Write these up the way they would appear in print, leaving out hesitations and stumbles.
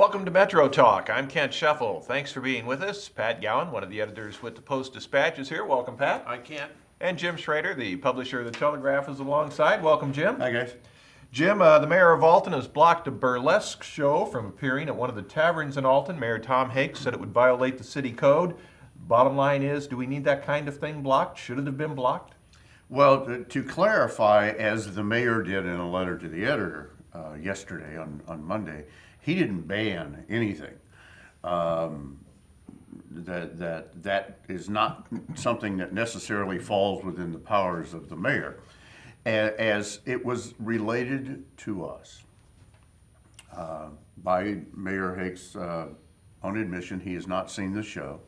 Welcome to Metro Talk. I'm Kent Scheffel. Thanks for being with us. Pat Gowan, one of the editors with the Post-Dispatch, is here. Welcome, Pat. I can't. And Jim Schrader, the publisher of the Telegraph, is alongside. Welcome, Jim. Hi, guys. Jim, the mayor of Alton has blocked a burlesque show from appearing at one of the taverns in Alton. Mayor Tom Hakes said it would violate the city code. Bottom line is, do we need that kind of thing blocked? Should it have been blocked? Well, to clarify, as the mayor did in a letter to the editor yesterday on Monday, he didn't ban anything. That is not something that necessarily falls within the powers of the mayor, as it was related to us. By Mayor Hakes' own admission, he has not seen the show,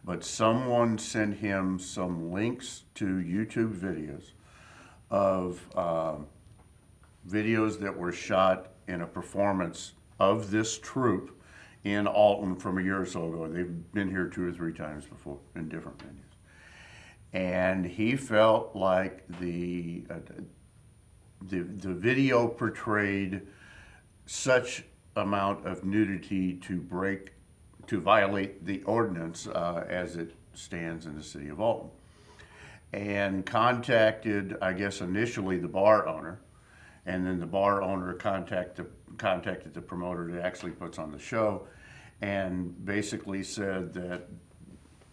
but someone sent him some links to YouTube videos of videos that were shot in a performance of this troupe in Alton from a year or so ago. They've been here 2 or 3 times before in different venues. And he felt like the video portrayed such amount of nudity to violate the ordinance as it stands in the city of Alton. And contacted, I guess initially the bar owner, and then the bar owner contacted the promoter that actually puts on the show, and basically said that,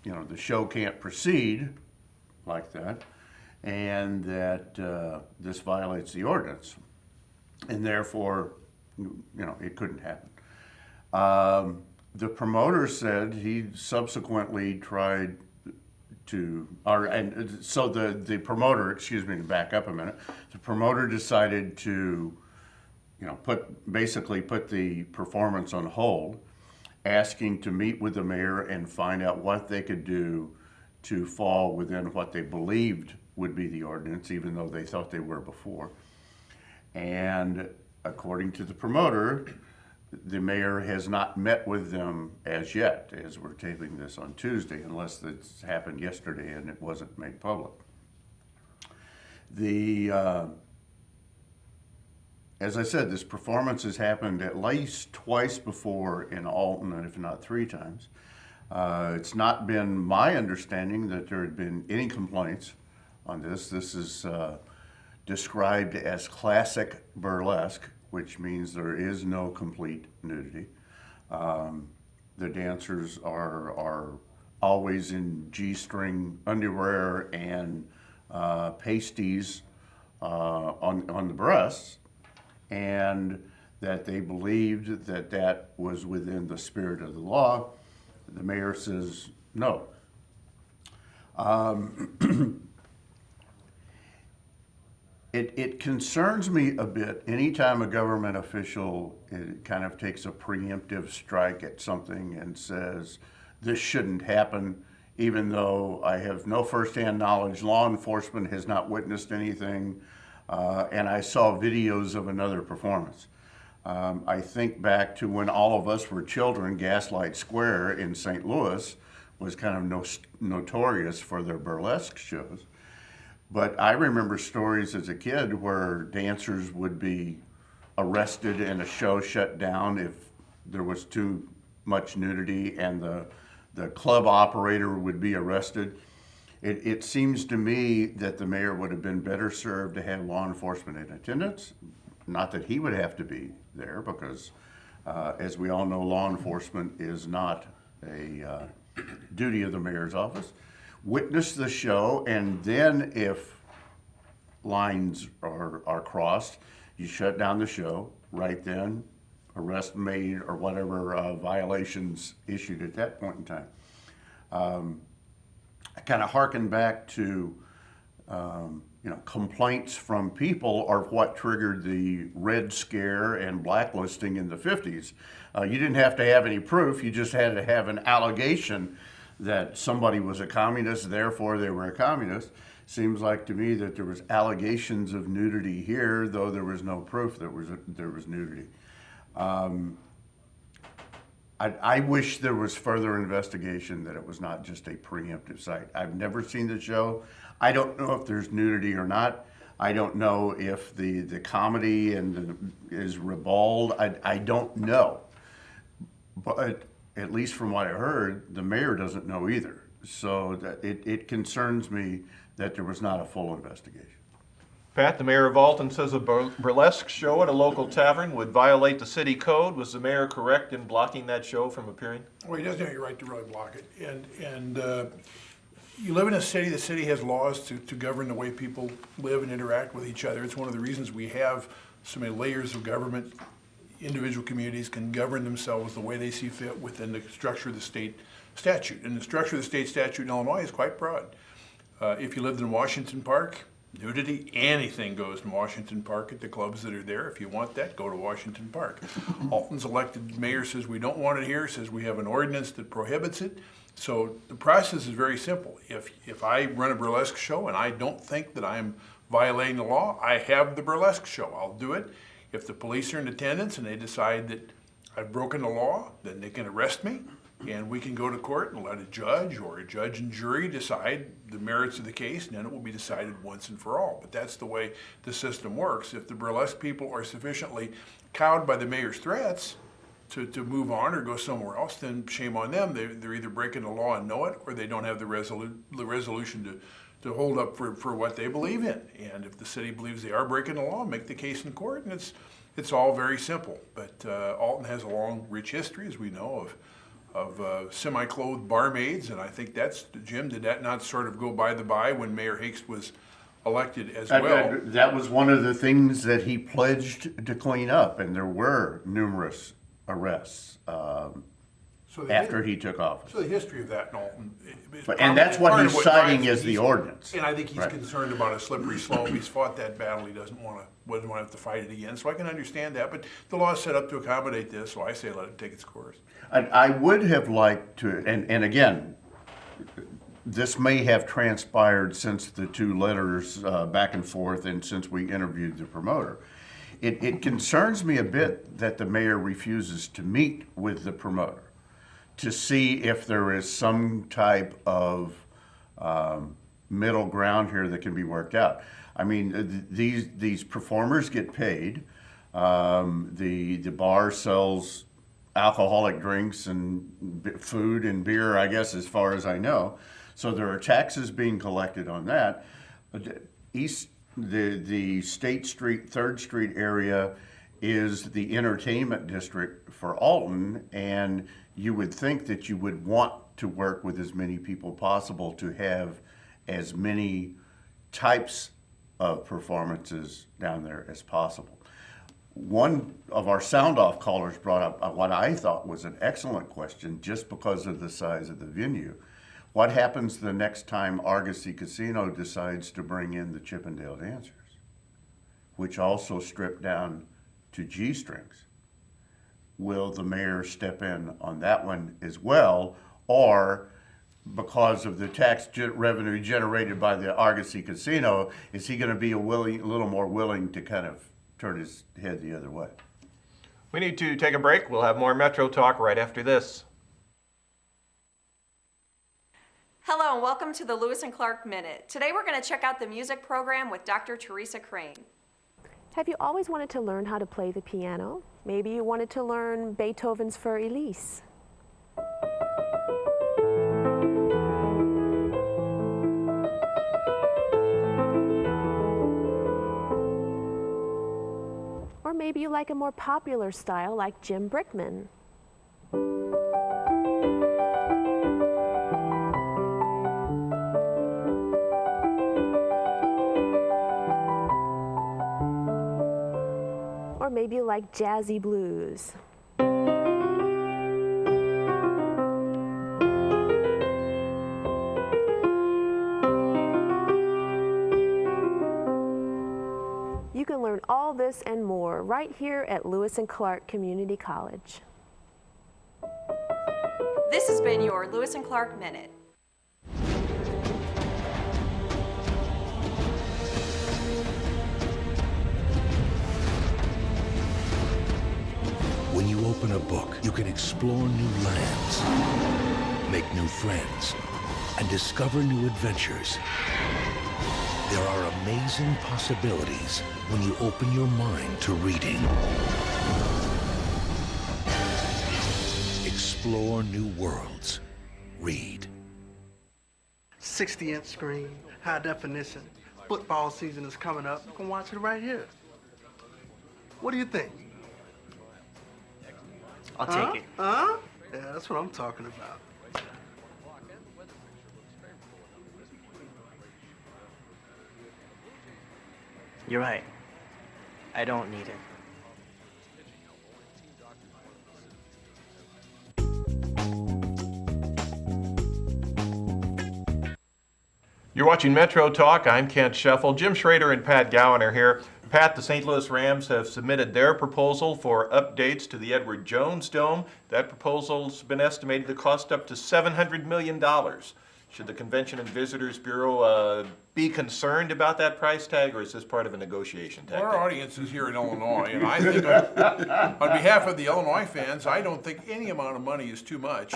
you know, the show can't proceed like that, and that this violates the ordinance, and therefore, you know, it couldn't happen. The promoter said he subsequently tried to, so the promoter, excuse me, to back up a minute, the promoter decided to, you know, basically put the performance on hold, asking to meet with the mayor and find out what they could do to fall within what they believed would be the ordinance, even though they thought they were before. And according to the promoter, the mayor has not met with them as yet, as we're taping this on Tuesday, unless this happened yesterday and it wasn't made public. As I said, this performance has happened at least twice before in Alton, if not 3 times. It's not been my understanding that there had been any complaints on this. This is described as classic burlesque, which means there is no complete nudity. The dancers are always in G-string underwear and pasties on the breasts, and that they believed that that was within the spirit of the law. The mayor says no. It concerns me a bit anytime a government official kind of takes a preemptive strike at something and says, this shouldn't happen, even though I have no firsthand knowledge, law enforcement has not witnessed anything, and I saw videos of another performance. I think back to when all of us were children, Gaslight Square in St. Louis was kind of notorious for their burlesque shows. But I remember stories as a kid where dancers would be arrested and a show shut down if there was too much nudity, and the club operator would be arrested. It seems to me that the mayor would have been better served to have law enforcement in attendance. Not that he would have to be there, because as we all know, law enforcement is not a duty of the mayor's office. Witness the show, and then if lines are crossed, you shut down the show right then, arrest made, or whatever violations issued at that point in time. I kind of hearken back to complaints from people are what triggered the Red Scare and blacklisting in the 50s. You didn't have to have any proof, you just had to have an allegation that somebody was a communist, therefore they were a communist. Seems like to me that there was allegations of nudity here, though there was no proof that there was nudity. I wish there was further investigation, that it was not just a preemptive site. I've never seen the show. I don't know if there's nudity or not. I don't know if the comedy is ribald. I don't know. But at least from what I heard, the mayor doesn't know either. So that it concerns me that there was not a full investigation. Pat, the mayor of Alton says a burlesque show at a local tavern would violate the city code. Was the mayor correct in blocking that show from appearing? Well, he doesn't have any right to really block it. And you live in a city, the city has laws to govern the way people live and interact with each other. It's one of the reasons we have so many layers of government. Individual communities can govern themselves the way they see fit within the structure of the state statute. And the structure of the state statute in Illinois is quite broad. If you lived in Washington Park, nudity, anything goes in Washington Park at the clubs that are there. If you want that, go to Washington Park. Alton's elected mayor says we don't want it here, says we have an ordinance that prohibits it. So the process is very simple. If I run a burlesque show and I don't think that I'm violating the law, I have the burlesque show. I'll do it. If the police are in attendance and they decide that I've broken the law, then they can arrest me and we can go to court and let a judge or a judge and jury decide the merits of the case, and then it will be decided once and for all. But that's the way the system works. If the burlesque people are sufficiently cowed by the mayor's threats to move on or go somewhere else, then shame on them. They're either breaking the law and know it, or they don't have the resolution to hold up for what they believe in. And if the city believes they are breaking the law, make the case in court, and it's all very simple. But Alton has a long, rich history, as we know, of semi-clothed barmaids, and I think that's, Jim, did that not sort of go by the by when Mayor Hakes was elected as well? That was one of the things that he pledged to clean up, and there were numerous arrests after he took office. So the history of that in Alton. And that's what he's citing as the ordinance. And I think he's concerned about a slippery slope. He's fought that battle. He wouldn't want to have to fight it again. So I can understand that. But the law is set up to accommodate this, so I say let it take its course. I would have liked to, and again, this may have transpired since the two letters back and forth and since we interviewed the promoter. It concerns me a bit that the mayor refuses to meet with the promoter to see if there is some type of middle ground here that can be worked out. I mean, these performers get paid. The bar sells alcoholic drinks and food and beer, I guess, as far as I know. So there are taxes being collected on that. The State Street, 3rd Street area is the entertainment district for Alton, and you would think that you would want to work with as many people possible to have as many types of performances down there as possible. One of our sound-off callers brought up what I thought was an excellent question just because of the size of the venue. What happens the next time Argosy Casino decides to bring in the Chippendale Dancers, which also strip down to G-strings? Will the mayor step in on that one as well, or because of the tax revenue generated by the Argosy Casino, is he going to be a little more willing to kind of turn his head the other way? We need to take a break. We'll have more Metro Talk right after this. Hello and welcome to the Lewis and Clark Minute. Today we're going to check out the music program with Dr. Teresa Crane. Have you always wanted to learn how to play the piano? Maybe you wanted to learn Beethoven's Für Elise. Or maybe you like a more popular style like Jim Brickman. Or maybe you like jazzy blues. You can learn all this and more right here at Lewis and Clark Community College. This has been your Lewis and Clark Minute. When you open a book, you can explore new lands, make new friends, and discover new adventures. There are amazing possibilities when you open your mind to reading. explore new worlds. Read. 60-inch screen, high definition. Football season is coming up. You can watch it right here. What do you think? I'll take it. Huh? Yeah, that's what I'm talking about. You're right. I don't need it. You're watching Metro Talk. I'm Kent Scheffel. Jim Schrader and Pat Gowan are here. Pat, the St. Louis Rams have submitted their proposal for updates to the Edward Jones Dome. That proposal's been estimated to cost up to $700 million. Should the Convention and Visitors Bureau be concerned about that price tag, or is this part of a negotiation tactic? Our audience is here in Illinois, and I think on behalf of the Illinois fans, I don't think any amount of money is too much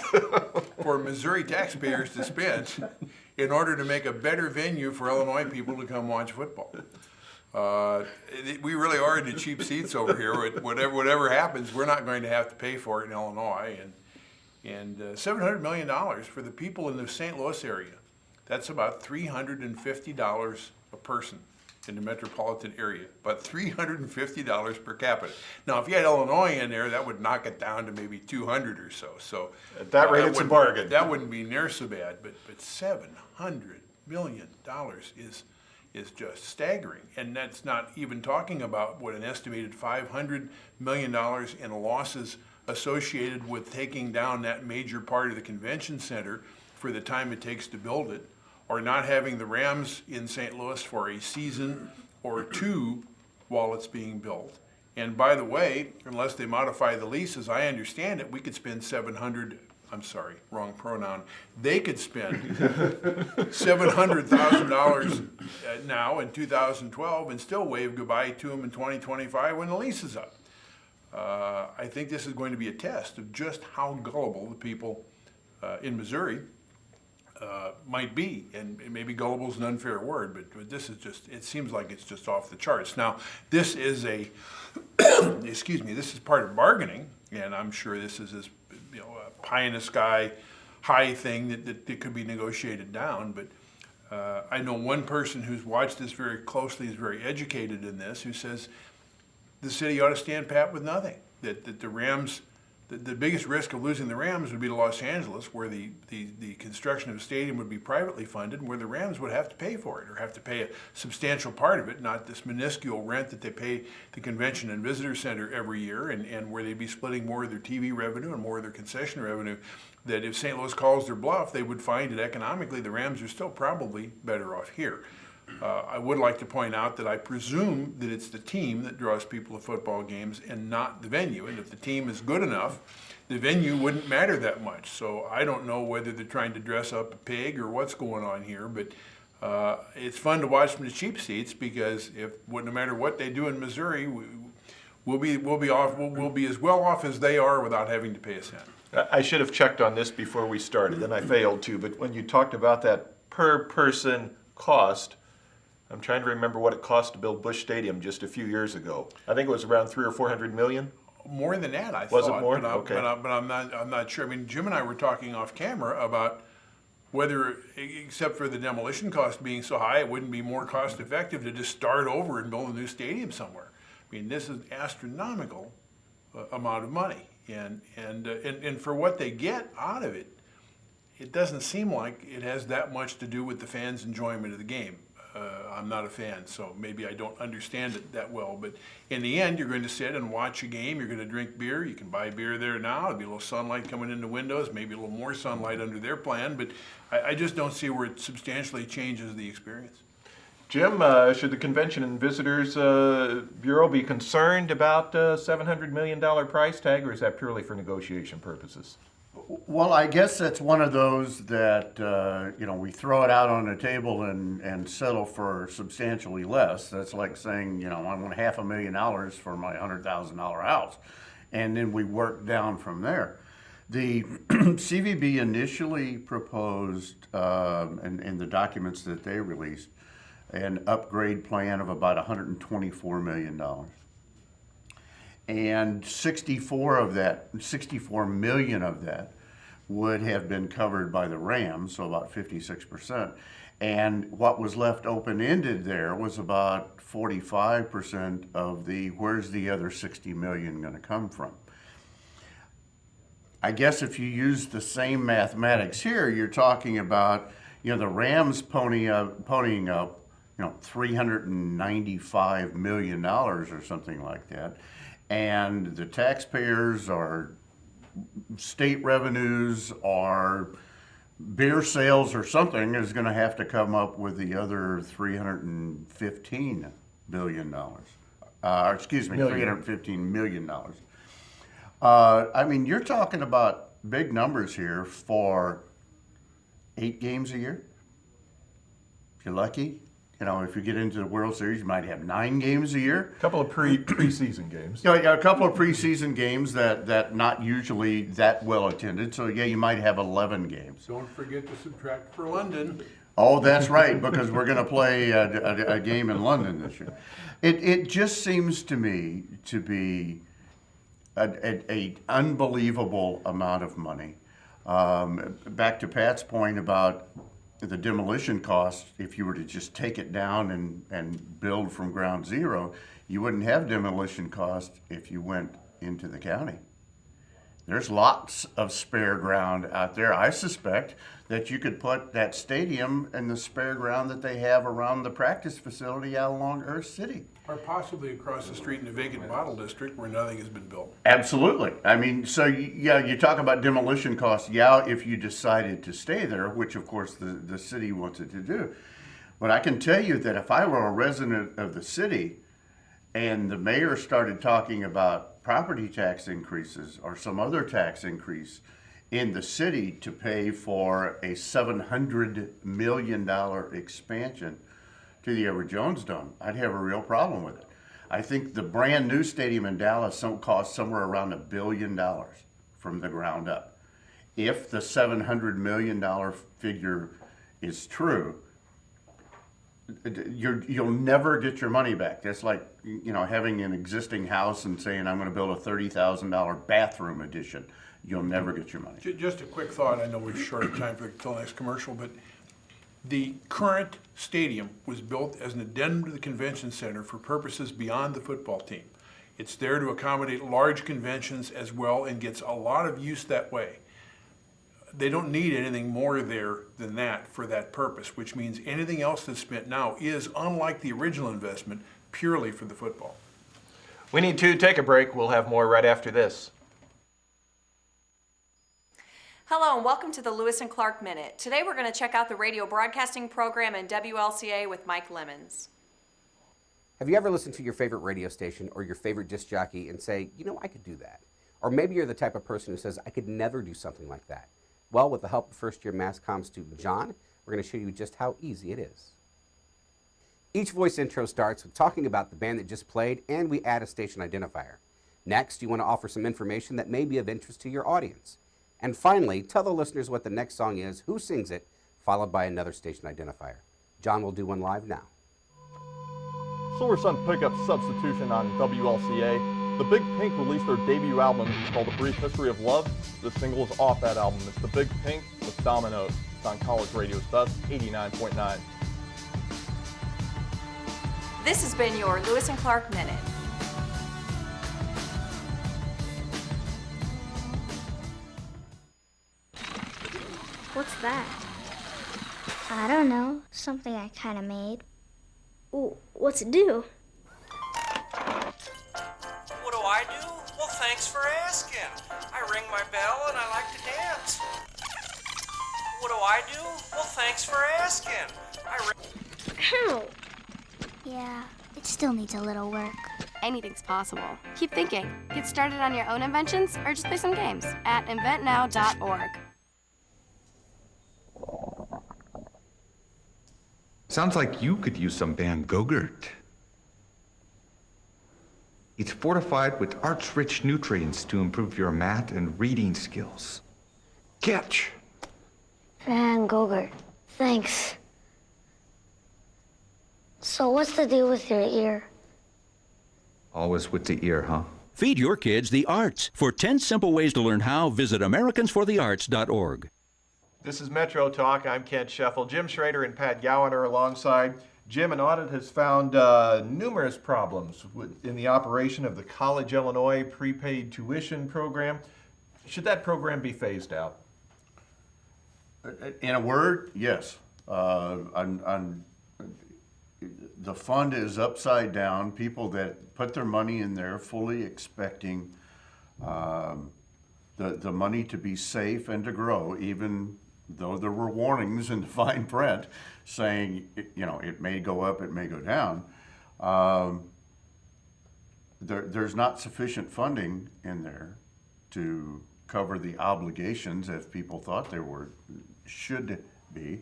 for Missouri taxpayers to spend in order to make a better venue for Illinois people to come watch football. We really are in the cheap seats over here. Whatever happens, we're not going to have to pay for it in Illinois. And $700 million for the people in the St. Louis area. That's about $350 a person in the metropolitan area, about $350 per capita. Now, if you had Illinois in there, that would knock it down to maybe 200 or so. So at that rate, it's a bargain. That wouldn't be near so bad, but $700 million is just staggering. And that's not even talking about what an estimated $500 million in losses associated with taking down that major part of the convention center for the time it takes to build it, or not having the Rams in St. Louis for a season or two while it's being built. And by the way, unless they modify the lease, as I understand it, we could spend they could spend $700,000 now in 2012 and still wave goodbye to them in 2025 when the lease is up. I think this is going to be a test of just how gullible the people in Missouri might be, and maybe gullible is an unfair word, but this is just, it seems like it's just off the charts. Now, this is a, excuse me, this is part of bargaining, and I'm sure this is a pie in the sky high thing that could be negotiated down, but I know one person who's watched this very closely, is very educated in this, who says the city ought to stand pat with nothing, that the Rams, the biggest risk of losing the Rams would be to Los Angeles, where the construction of a stadium would be privately funded, and where the Rams would have to pay for it, or have to pay a substantial part of it, not this minuscule rent that they pay the Convention and Visitor Center every year, and where they'd be splitting more of their TV revenue and more of their concession revenue, that if St. Louis calls their bluff, they would find that economically the Rams are still probably better off here. I would like to point out that I presume that it's the team that draws people to football games and not the venue. And if the team is good enough, the venue wouldn't matter that much. So I don't know whether they're trying to dress up a pig or what's going on here, but it's fun to watch from the cheap seats, because no matter what they do in Missouri, we'll be as well off as they are without having to pay a cent. I should have checked on this before we started, and I failed to, but when you talked about that per person cost, I'm trying to remember what it cost to build Busch Stadium just a few years ago. I think it was around $300 or $400 million. More than that, I thought. Was it more? Okay. But I'm not sure. I mean, Jim and I were talking off camera about whether, except for the demolition cost being so high, it wouldn't be more cost effective to just start over and build a new stadium somewhere. I mean, this is an astronomical amount of money, and for what they get out of it, it doesn't seem like it has that much to do with the fans' enjoyment of the game. I'm not a fan, so maybe I don't understand it that well. But in the end, you're going to sit and watch a game. You're going to drink beer. You can buy beer there now. There'll be a little sunlight coming in the windows, maybe a little more sunlight under their plan. But I just don't see where it substantially changes the experience. Jim, should the Convention and Visitors Bureau be concerned about $700 million price tag, or is that purely for negotiation purposes? Well, I guess that's one of those that, we throw it out on the table and settle for substantially less. That's like saying, I want $500,000 for my $100,000 house. And then we work down from there. The CVB initially proposed, in the documents that they released, an upgrade plan of about $124 million. And 64 million of that would have been covered by the Rams, so about 56%. And what was left open-ended there was about 45% of the, where's the other 60 million going to come from? I guess if you use the same mathematics here, you're talking about, the Rams ponying up, $395 million or something like that. And the taxpayers or state revenues or beer sales or something is going to have to come up with the other $315 billion. $315 million. I mean, you're talking about big numbers here for 8 games a year. If you're lucky. If you get into the World Series, you might have 9 games a year. A couple of preseason games. A couple of preseason games that not usually that well attended. So yeah, you might have 11 games. Don't forget to subtract for London. Oh, that's right, because we're going to play a game in London this year. It just seems to me to be an unbelievable amount of money. Back to Pat's point about the demolition cost, if you were to just take it down and build from ground zero, you wouldn't have demolition cost if you went into the county. There's lots of spare ground out there. I suspect that you could put that stadium in the spare ground that they have around the practice facility out along Earth City. Or possibly across the street in a vacant bottle district where nothing has been built. Absolutely. I mean, so yeah, you talk about demolition costs, yeah, if you decided to stay there, which of course the city wanted to do. But I can tell you that if I were a resident of the city and the mayor started talking about property tax increases or some other tax increase in the city to pay for a $700 million expansion to the Edward Jones Dome, I'd have a real problem with it. I think the brand new stadium in Dallas costs somewhere around $1 billion from the ground up. If the $700 million figure is true, you'll never get your money back. That's like having an existing house and saying I'm going to build a $30,000 bathroom addition. You'll never get your money. Just a quick thought. I know we're short of time for the next commercial, but the current stadium was built as an addendum to the convention center for purposes beyond the football team. It's there to accommodate large conventions as well and gets a lot of use that way. They don't need anything more there than that for that purpose, which means anything else that's spent now is, unlike the original investment, purely for the football. We need to take a break. We'll have more right after this. Hello and welcome to the Lewis and Clark Minute. Today we're going to check out the radio broadcasting program in WLCA with Mike Lemons. Have you ever listened to your favorite radio station or your favorite disc jockey and say, I could do that? Or maybe you're the type of person who says, I could never do something like that. Well, with the help of first-year mass comm student John, we're going to show you just how easy it is. Each voice intro starts with talking about the band that just played, and we add a station identifier. Next, you want to offer some information that may be of interest to your audience. And finally, tell the listeners what the next song is, who sings it, followed by another station identifier. John will do one live now. Silver Sun Pickup Substitution on WLCA. The Big Pink released their debut album called A Brief History of Love. The single is off that album. It's The Big Pink with Dominoes. It's on College Radio's Best 89.9. This has been your Lewis and Clark Minute. What's that? I don't know. Something I kind of made. Ooh, what's it do? What do I do? Well, thanks for asking. I ring my bell and I like to dance. What do I do? Well, thanks for asking. Ow! Yeah, it still needs a little work. Anything's possible. Keep thinking. Get started on your own inventions or just play some games at inventnow.org. Sounds like you could use some Van Gogurt. It's fortified with arts-rich nutrients to improve your math and reading skills. Catch! Van Gogurt, thanks. So what's the deal with your ear? Always with the ear, huh? Feed your kids the arts. For 10 simple ways to learn how, visit AmericansForTheArts.org. This is Metro Talk. I'm Kent Scheffel. Jim Schrader and Pat Gowan are alongside. Jim, an audit has found numerous problems in the operation of the College Illinois prepaid tuition program. Should that program be phased out? In a word, yes. The fund is upside down. People that put their money in there fully expecting the money to be safe and to grow, even though there were warnings in the fine print saying, it may go up, it may go down. There's not sufficient funding in there to cover the obligations as people thought there should be.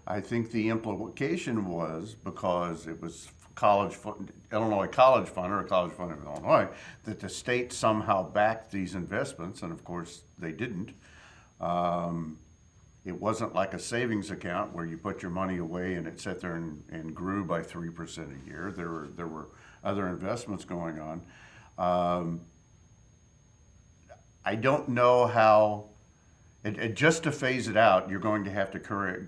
I think the implication was, because it was Illinois College Fund, or a College Fund of Illinois, that the state somehow backed these investments, and of course they didn't. It wasn't like a savings account where you put your money away and it sat there and grew by 3% a year. There were other investments going on. I don't know how, just to phase it out, you're going to have to carry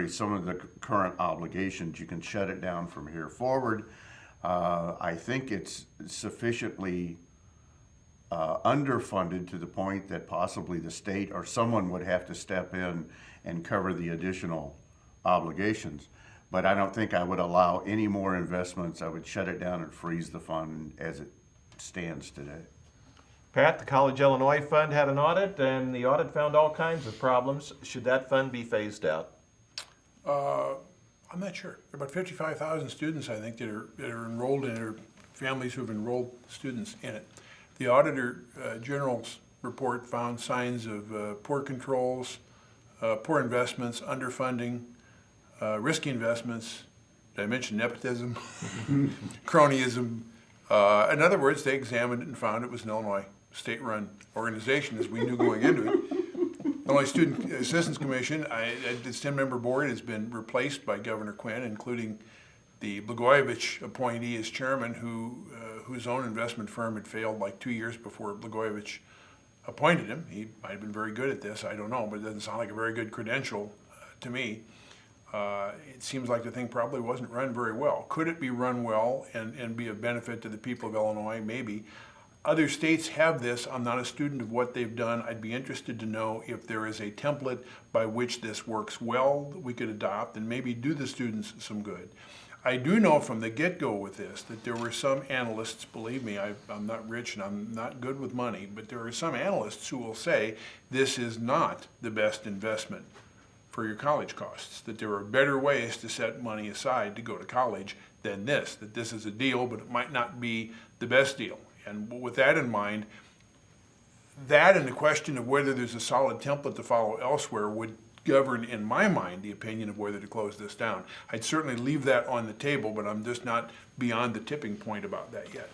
some of the current obligations. You can shut it down from here forward. I think it's sufficiently underfunded to the point that possibly the state or someone would have to step in and cover the additional obligations. But I don't think I would allow any more investments. I would shut it down and freeze the fund as it stands today. Pat, the College Illinois Fund had an audit, and the audit found all kinds of problems. Should that fund be phased out? I'm not sure. There are about 55,000 students, I think, that are enrolled in it, or families who have enrolled students in it. The Auditor General's report found signs of poor controls, poor investments, underfunding, risky investments. Did I mention nepotism? Cronyism. In other words, they examined it and found it was an Illinois state-run organization, as we knew going into it. Illinois Student Assistance Commission, its 10-member board has been replaced by Governor Quinn, including the Blagojevich appointee as chairman, whose own investment firm had failed like 2 years before Blagojevich appointed him. He might have been very good at this, I don't know, but it doesn't sound like a very good credential to me. It seems like the thing probably wasn't run very well. Could it be run well and be of benefit to the people of Illinois? Maybe. Other states have this. I'm not a student of what they've done. I'd be interested to know if there is a template by which this works well that we could adopt and maybe do the students some good. I do know from the get-go with this that there were some analysts, believe me, I'm not rich and I'm not good with money, but there are some analysts who will say this is not the best investment for your college costs, that there are better ways to set money aside to go to college than this, that this is a deal, but it might not be the best deal. And with that in mind, that and the question of whether there's a solid template to follow elsewhere would govern, in my mind, the opinion of whether to close this down. I'd certainly leave that on the table, but I'm just not beyond the tipping point about that yet.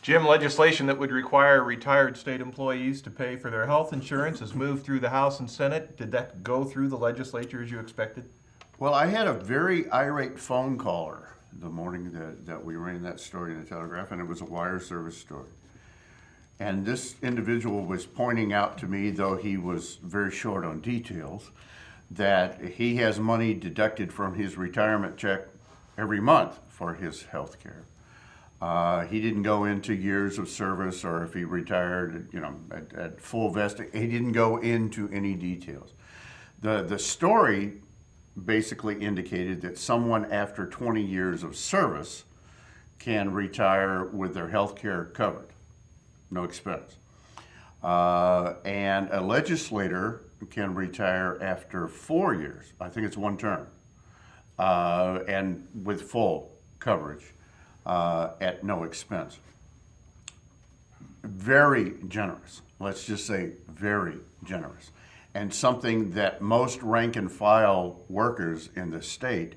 Jim, legislation that would require retired state employees to pay for their health insurance has moved through the House and Senate. Did that go through the legislature as you expected? Well, I had a very irate phone caller the morning that we ran that story in the Telegraph, and it was a wire service story. And this individual was pointing out to me, though he was very short on details, that he has money deducted from his retirement check every month for his health care. He didn't go into years of service or if he retired, at full vesting. He didn't go into any details. The story basically indicated that someone after 20 years of service can retire with their health care covered, no expense. And a legislator can retire after 4 years, I think it's one term, and with full coverage at no expense. Very generous, let's just say very generous. And something that most rank and file workers in the state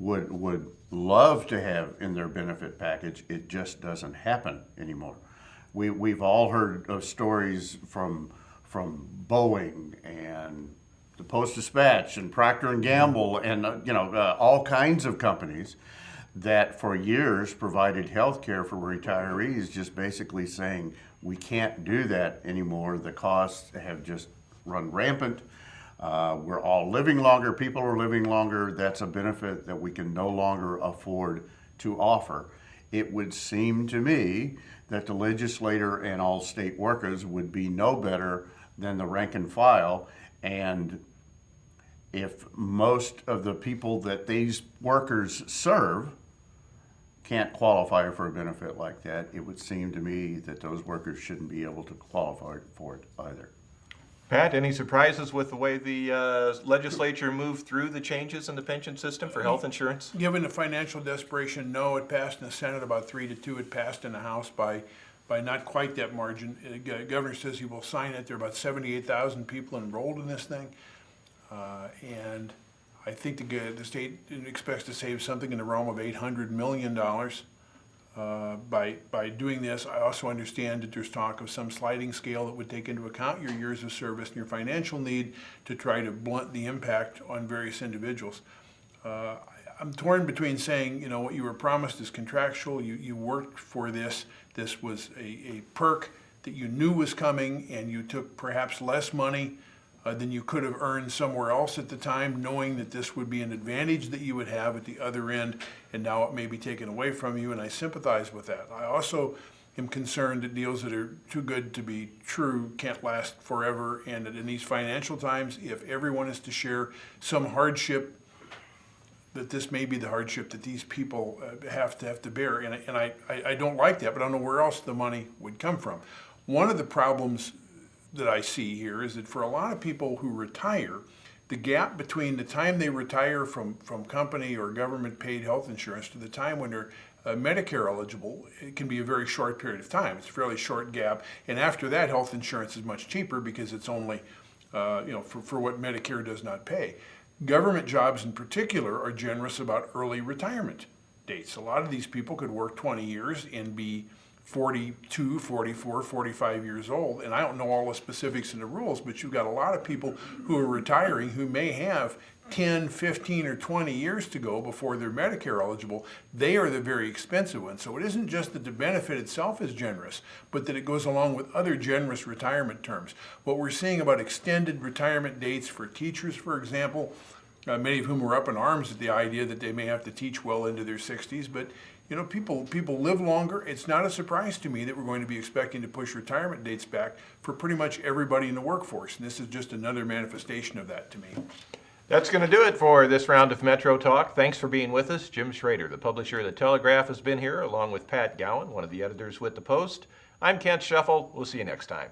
would love to have in their benefit package. It just doesn't happen anymore. We've all heard of stories from Boeing and the Post-Dispatch and Procter & Gamble and all kinds of companies that for years provided health care for retirees, just basically saying, we can't do that anymore. The costs have just run rampant. We're all living longer. People are living longer. That's a benefit that we can no longer afford to offer. It would seem to me that the legislator and all state workers would be no better than the rank and file. And if most of the people that these workers serve can't qualify for a benefit like that, it would seem to me that those workers shouldn't be able to qualify for it either. Pat, any surprises with the way the legislature moved through the changes in the pension system for health insurance? Given the financial desperation, no. It passed in the Senate about 3-2. It passed in the House by not quite that margin. The governor says he will sign it. There are about 78,000 people enrolled in this thing. And I think the state expects to save something in the realm of $800 million by doing this. I also understand that there's talk of some sliding scale that would take into account your years of service and your financial need to try to blunt the impact on various individuals. I'm torn between saying, what you were promised is contractual, you worked for this, this was a perk that you knew was coming, and you took perhaps less money than you could have earned somewhere else at the time, knowing that this would be an advantage that you would have at the other end, and now it may be taken away from you, and I sympathize with that. I also am concerned that deals that are too good to be true can't last forever, and that in these financial times, if everyone is to share some hardship, that this may be the hardship that these people have to bear, and I don't like that, but I don't know where else the money would come from. One of the problems that I see here is that for a lot of people who retire, the gap between the time they retire from company or government paid health insurance to the time when they're Medicare eligible, it can be a very short period of time. It's a fairly short gap, and after that, health insurance is much cheaper because it's only for what Medicare does not pay. Government jobs in particular are generous about early retirement dates. A lot of these people could work 20 years and be 42, 44, 45 years old, and I don't know all the specifics and the rules, but you've got a lot of people who are retiring who may have 10, 15, or 20 years to go before they're Medicare eligible. They are the very expensive ones. So it isn't just that the benefit itself is generous, but that it goes along with other generous retirement terms. What we're seeing about extended retirement dates for teachers, for example, many of whom are up in arms at the idea that they may have to teach well into their 60s, but people live longer. It's not a surprise to me that we're going to be expecting to push retirement dates back for pretty much everybody in the workforce, and this is just another manifestation of that to me. That's going to do it for this round of Metro Talk. Thanks for being with us. Jim Schrader, the publisher of the Telegraph, has been here, along with Pat Gowan, one of the editors with the Post. I'm Kent Scheffel. We'll see you next time.